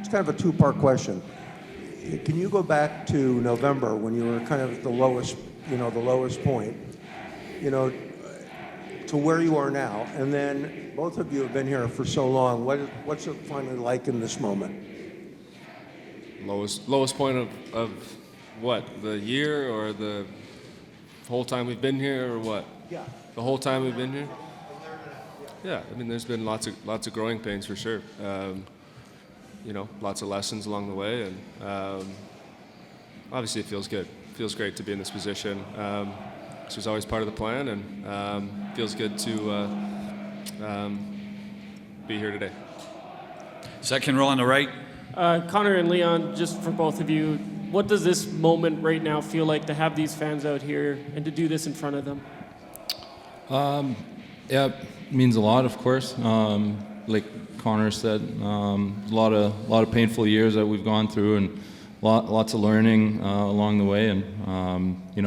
It's kind of a two-part question. Can you go back to November when you were kind of at the lowest point, to where you are now? And then both of you have been here for so long. What's it finally like in this moment? Lowest point of what? The year or the whole time we've been here, or what? Yeah. The whole time we've been here? Yeah, I mean, there's been lots of growing pains for sure. Lots of lessons along the way, and obviously it feels good. It feels great to be in this position. This was always part of the plan, and feels good to be here today. Second row on the right. Connor and Leon, just for both of you, what does this moment right now feel like to have these fans out here and to do this in front of them? Yeah, it means a lot, of course. Like Connor said, a lot of painful years that we've gone through, and lots of learning along the way, and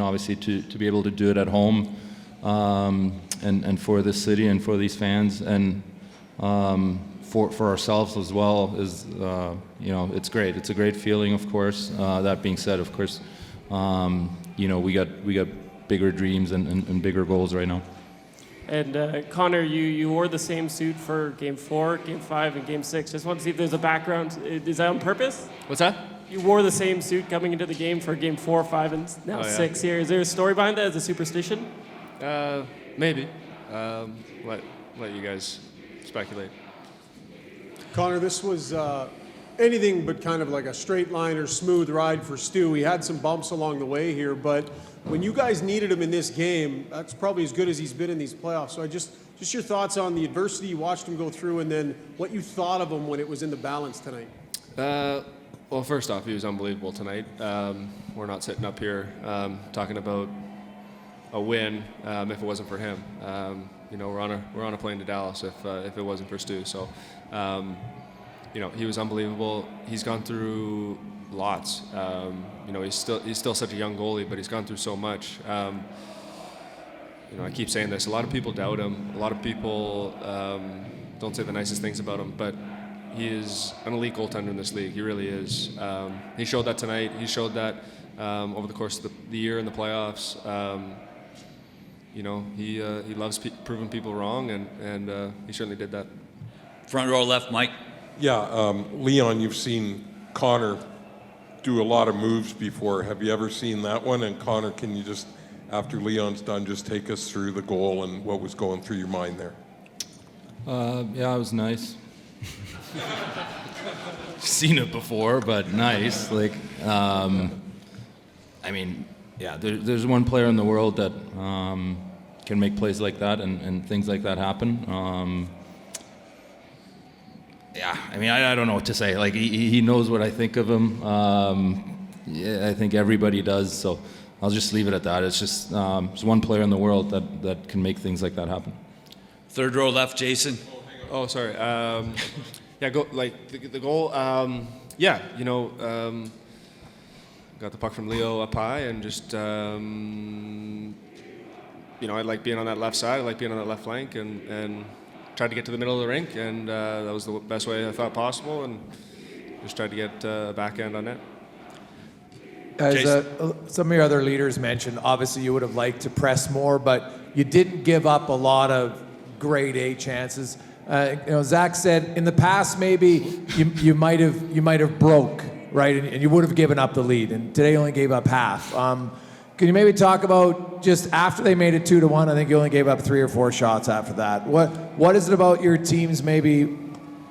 obviously to be able to do it at home, and for this city and for these fans, and for ourselves as well is it's great. It's a great feeling, of course. That being said, of course, we got bigger dreams and bigger goals right now. And Connor, you wore the same suit for Game 4, Game 5, and Game 6. Just want to see if there's a background. Is that on purpose? What's that? You wore the same suit coming into the game for Game 4, 5, and now 6 here. Is there a story behind that as a superstition? Maybe. Let you guys speculate. Connor, this was anything but kind of like a straight line or smooth ride for Stu. He had some bumps along the way here, but when you guys needed him in this game, that's probably as good as he's been in these playoffs. So just your thoughts on the adversity you watched him go through, and then what you thought of him when it was in the balance tonight. Well, first off, he was unbelievable tonight. We're not sitting up here talking about a win if it wasn't for him. We're on a plane to Dallas if it wasn't for Stu. So, he was unbelievable. He's gone through lots. He's still such a young goalie, but he's gone through so much. I keep saying this. A lot of people doubt him. A lot of people don't say the nicest things about him, but he is an elite goaltender in this league. He really is. He showed that tonight. He showed that over the course of the year in the playoffs. He loves proving people wrong, and he certainly did that. Front row left, Mike. Yeah, Leon, you've seen Connor do a lot of moves before. Have you ever seen that one? And Connor, can you just, after Leon's done, just take us through the goal and what was going through your mind there? Yeah, it was nice. Seen it before, but nice. There's one player in the world that can make plays like that and things like that happen. I don't know what to say. Like he knows what I think of him. I think everybody does. So I'll just leave it at that. It's just there's one player in the world that can make things like that happen. Third row left, Jason. Oh, sorry. The goal. Got the puck from Leo up high, and just I like being on that left side. I like being on that left flank, and tried to get to the middle of the rink, and that was the best way I thought possible, and just tried to get a backhand on net. As some of your other leaders mentioned, obviously you would have liked to press more, but you didn't give up a lot of grade A chances. Zach said in the past maybe you might have broke, right, and you would have given up the lead, and today you only gave up half. Can you maybe talk about just after they made it 2-1? I think you only gave up 3 or 4 shots after that. What is it about your teams? Maybe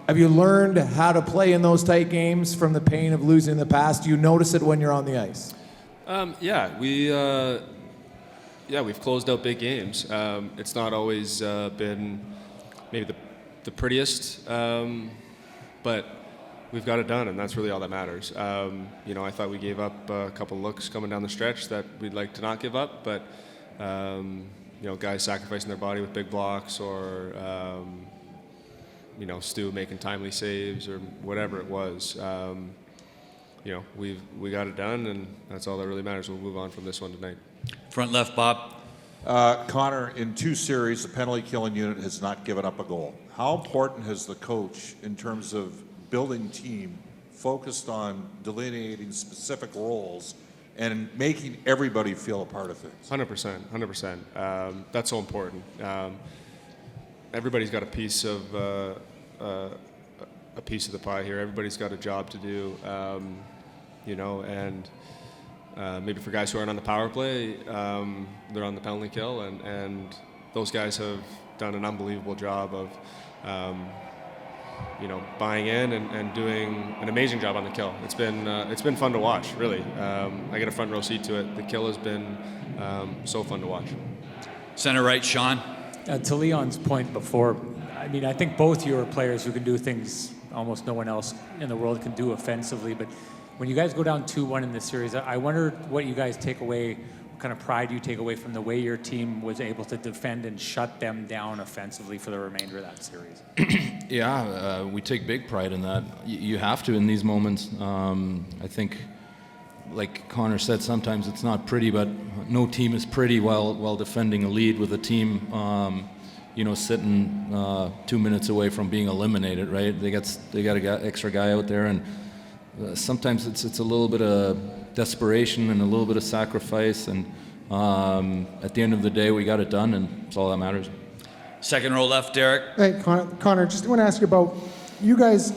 have you learned how to play in those tight games from the pain of losing in the past? Do you notice it when you're on the ice? We've closed out big games. It's not always been maybe the prettiest, but we've got it done, and that's really all that matters. I thought we gave up a couple looks coming down the stretch that we'd like to not give up, but guys sacrificing their body with big blocks, or Stu making timely saves, or whatever it was. We got it done, and that's all that really matters. We'll move on from this one tonight. Front left, Bob. Connor, in 2 series, the penalty killing unit has not given up a goal. How important has the coach, in terms of building team, focused on delineating specific roles and making everybody feel a part of things. 100%. That's so important. Everybody's got a piece of the pie here. Everybody's got a job to do, and maybe for guys who aren't on the power play, they're on the penalty kill, and those guys have done an unbelievable job of, buying in and doing an amazing job on the kill. It's been fun to watch, really. I get a front row seat to it. The kill has been so fun to watch. Center right, Sean. To Leon's point before, I mean, I think both you are players who can do things almost no one else in the world can do offensively. But when you guys go down 2-1 in this series, I wonder what you guys take away, what kind of pride you take away from the way your team was able to defend and shut them down offensively for the remainder of that series. Yeah, we take big pride in that. You have to in these moments. I think, like Connor said, sometimes it's not pretty, but no team is pretty while defending a lead with a team, sitting 2 minutes away from being eliminated. Right? They got an extra guy out there, and sometimes it's a little bit of desperation and a little bit of sacrifice. And at the end of the day, we got it done, and it's all that matters. Second row left, Derek. Hey, Connor, just want to ask you about you guys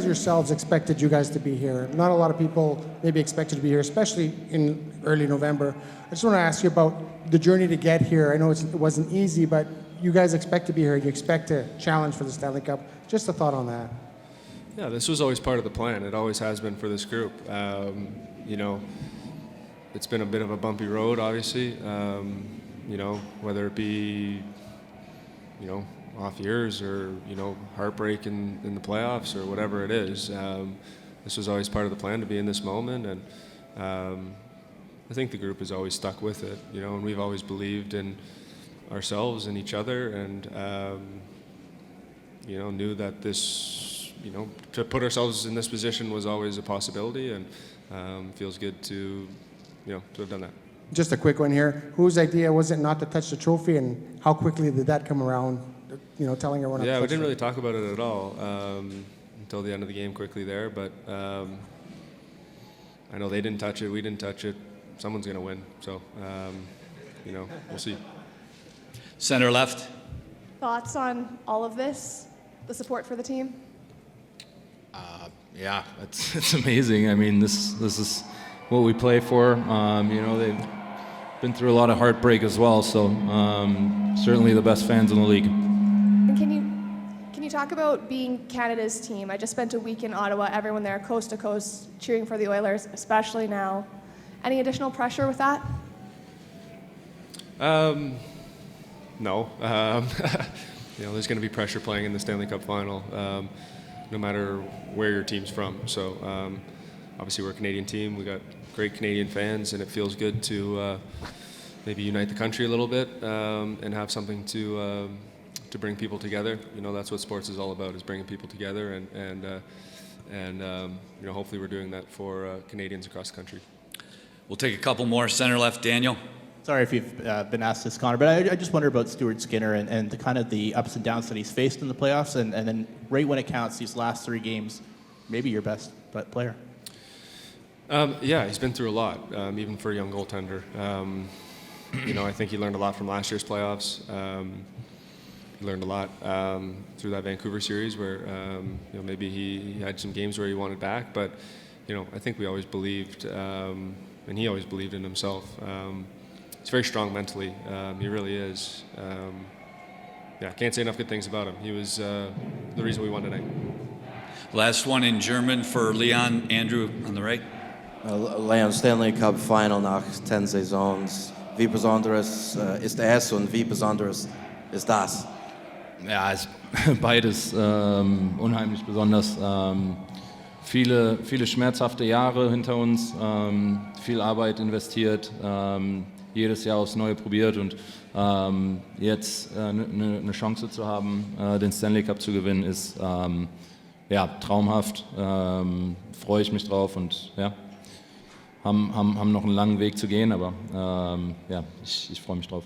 yourselves expected you guys to be here. Not a lot of people maybe expected to be here, especially in early November. I just want to ask you about the journey to get here. I know it wasn't easy, but you guys expect to be here. You expect to challenge for the Stanley Cup. Just a thought on that. Yeah, this was always part of the plan. It always has been for this group. It's been a bit of a bumpy road, obviously. Whether it be, off years or, heartbreak in the playoffs or whatever it is. This was always part of the plan to be in this moment, and I think the group has always stuck with it, and we've always believed in ourselves and each other, and knew that this, to put ourselves in this position was always a possibility, and feels good to have done that. Just a quick one here. Whose idea was it not to touch the trophy, and how quickly did that come around? Telling everyone. Yeah, we didn't really talk about it at all until the end of the game quickly there, but I know they didn't touch it, we didn't touch it. Someone's going to win, so, we'll see. Center left. Thoughts on all of this, the support for the team? Yeah, it's amazing. I mean, this is what we play for. They've been through a lot of heartbreak as well, so certainly the best fans in the league. And can you talk about being Canada's team? I just spent a week in Ottawa, everyone there coast to coast cheering for the Oilers, especially now. Any additional pressure with that? No. There's going to be pressure playing in the Stanley Cup Final, no matter where your team's from. So obviously we're a Canadian team. We got great Canadian fans, and it feels good to maybe unite the country a little bit and have something to bring people together. That's what sports is all about, is bringing people together, and hopefully we're doing that for Canadians across the country. We'll take a couple more. Center left, Daniel. Sorry if you've been asked this, Connor, but I just wonder about Stuart Skinner and the kind of the ups and downs that he's faced in the playoffs, and then right when it counts, these last 3 games, maybe your best player. Yeah, he's been through a lot, even for a young goaltender. I think he learned a lot from last year's playoffs. He learned a lot through that Vancouver series where maybe he had some games where he wanted back, but I think we always believed, and he always believed in himself. He's very strong mentally. He really is. I can't say enough good things about him. He was the reason we won tonight. Last one in German for Leon. Andrew on the right. Leon, Stanley Cup Final nach 10 Saisons. Wie besonderes ist es und wie besonderes ist das? Ja, es beides unheimlich besonders. Viele schmerzhafte Jahre hinter uns, viel Arbeit investiert, jedes Jahr aufs Neue probiert und jetzt eine Chance zu haben, den Stanley Cup zu gewinnen, ist traumhaft. Freue ich mich drauf und haben noch einen langen Weg zu gehen, aber ich freue mich drauf.